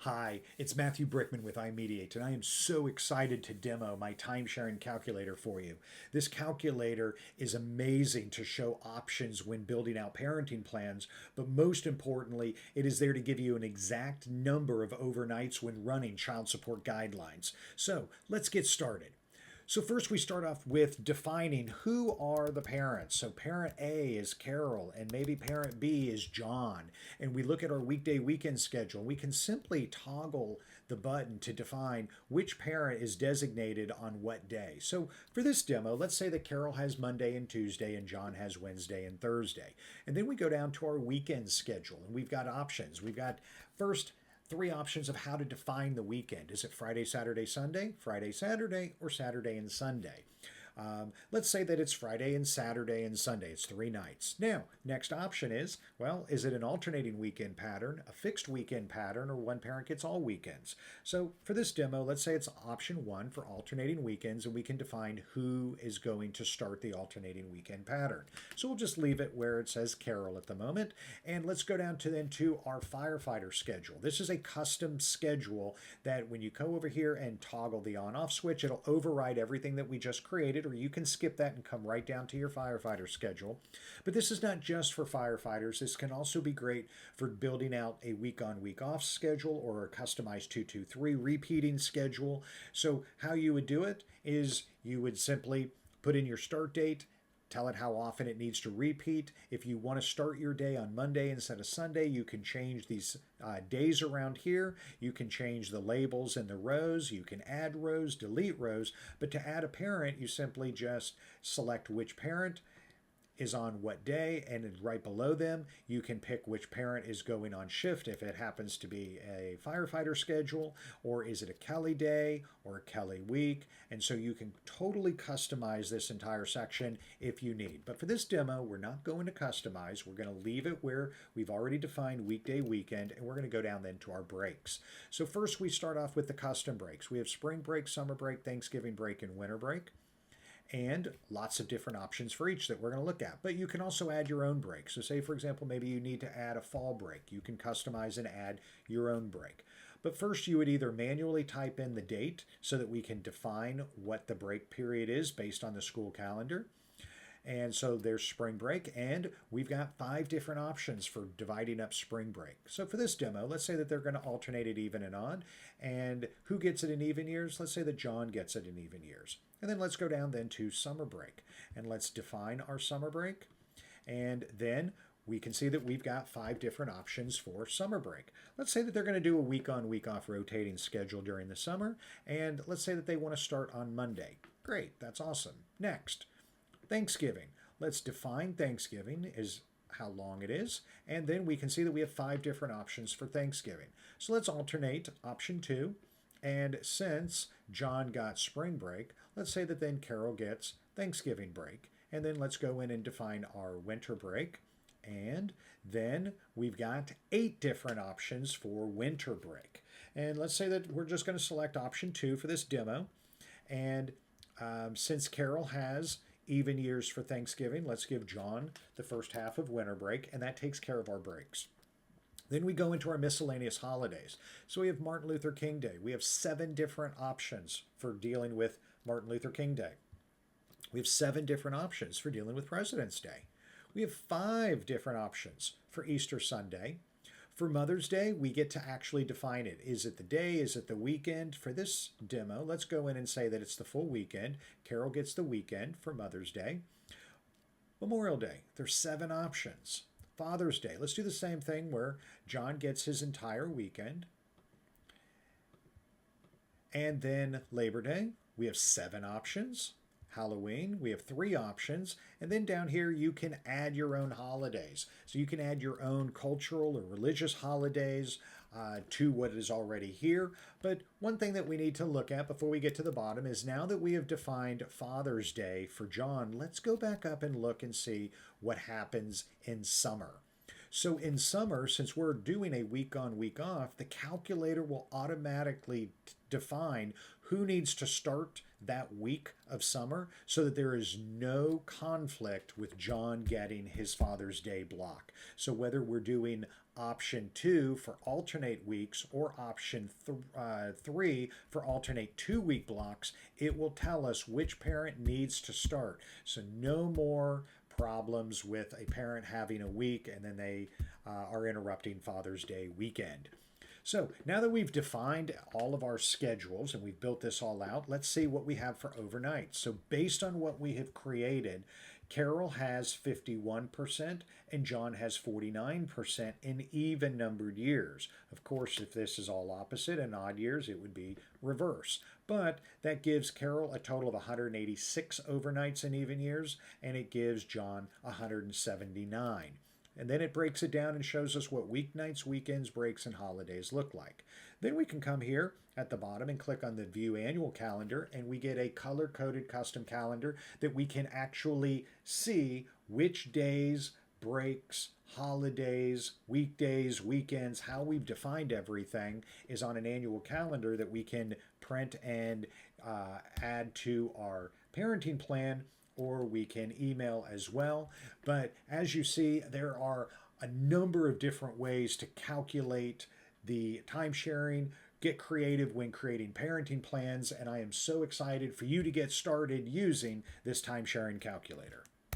Hi, it's Matthew Brickman with iMediate, and I am so excited to demo my time-sharing calculator for you. This calculator is amazing to show options when building out parenting plans, but most importantly, it is there to give you an exact number of overnights when running child support guidelines. So let's get started. So first we start off with defining who are the parents. So parent A is Carol and maybe parent B is John. And we look at our weekday weekend schedule. We can simply toggle the button to define which parent is designated on what day. So for this demo, let's say that Carol has Monday and Tuesday and John has Wednesday and Thursday. And then we go down to our weekend schedule and we've got options. We've got first three options of how to define the weekend. Is it Friday, Saturday, Sunday, Friday, Saturday, or Saturday and Sunday? Let's say that it's Friday and Saturday and Sunday. It's 3 nights. Now, next option is, well, is it an alternating weekend pattern, a fixed weekend pattern, or one parent gets all weekends? So for this demo, let's say it's option 1 for alternating weekends, and we can define who is going to start the alternating weekend pattern. So we'll just leave it where it says Carol at the moment. And let's go down to our firefighter schedule. This is a custom schedule that when you go over here and toggle the on-off switch, it'll override everything that we just created, or you can skip that and come right down to your firefighter schedule. But this is not just for firefighters. This can also be great for building out a week-on, week-off schedule or a customized 2-2-3 repeating schedule. So how you would do it is you would simply put in your start date, tell it how often it needs to repeat. If you want to start your day on Monday instead of Sunday, you can change these days around here. You can change the labels and the rows. You can add rows, delete rows. But to add a parent, you simply just select which parent is on what day, and right below them you can pick which parent is going on shift, if it happens to be a firefighter schedule, or is it a Kelly day or a Kelly week. And so you can totally customize this entire section if you need. But for this demo, we're not going to customize. We're going to leave it where we've already defined weekday, weekend, and we're going to go down then to our breaks. So first we start off with the custom breaks. We have spring break, summer break, Thanksgiving break, and winter break, and lots of different options for each that we're going to look at. But you can also add your own break. So say, for example, maybe you need to add a fall break. You can customize and add your own break. But first you would either manually type in the date so that we can define what the break period is based on the school calendar. And so there's spring break, and we've got 5 different options for dividing up spring break. So for this demo, let's say that they're going to alternate it even and odd. And who gets it in even years? Let's say that John gets it in even years. And then let's go down then to summer break, and let's define our summer break. And then we can see that we've got 5 different options for summer break. Let's say that they're going to do a week-on, week-off rotating schedule during the summer, and let's say that they want to start on Monday. Great, that's awesome. Next, Thanksgiving. Let's define Thanksgiving as how long it is, and then we can see that we have 5 different options for Thanksgiving. So let's alternate option 2, and since John got spring break, let's say that then Carol gets Thanksgiving break, and then let's go in and define our winter break. And then we've got 8 different options for winter break. And let's say that we're just going to select option 2 for this demo. And since Carol has even years for Thanksgiving, let's give John the first half of winter break, and that takes care of our breaks. Then we go into our miscellaneous holidays. So we have Martin Luther King Day. We have 7 different options for dealing with Martin Luther King Day. We have 7 different options for dealing with President's Day. We have 5 different options for Easter Sunday. For Mother's Day, we get to actually define it. Is it the day? Is it the weekend? For this demo, let's go in and say that it's the full weekend. Carol gets the weekend for Mother's Day. Memorial Day, there's 7 options. Father's Day, let's do the same thing where John gets his entire weekend. And then Labor Day, we have 7 options. Halloween, we have 3 options. And then down here, you can add your own holidays. So you can add your own cultural or religious holidays to what is already here. But one thing that we need to look at before we get to the bottom is, now that we have defined Father's Day for John, let's go back up and look and see what happens in summer. So in summer, since we're doing a week on, week off, the calculator will automatically define who needs to start that week of summer so that there is no conflict with John getting his Father's Day block. So whether we're doing option 2 for alternate weeks, or option 3 for alternate 2-week blocks, it will tell us which parent needs to start. So no more problems with a parent having a week and then they are interrupting Father's Day weekend. So now that we've defined all of our schedules and we've built this all out, let's see what we have for overnight. So based on what we have created, Carol has 51% and John has 49% in even numbered years. Of course, if this is all opposite in odd years, it would be reverse. But that gives Carol a total of 186 overnights in even years, and it gives John 179. And then it breaks it down and shows us what weeknights, weekends, breaks, and holidays look like. Then we can come here at the bottom and click on the View Annual Calendar, and we get a color-coded custom calendar that we can actually see which days, breaks, holidays, weekdays, weekends, how we've defined everything is on an annual calendar that we can print and add to our parenting plan, or we can email as well. But as you see, there are a number of different ways to calculate the time sharing, get creative when creating parenting plans, and I am so excited for you to get started using this time sharing calculator.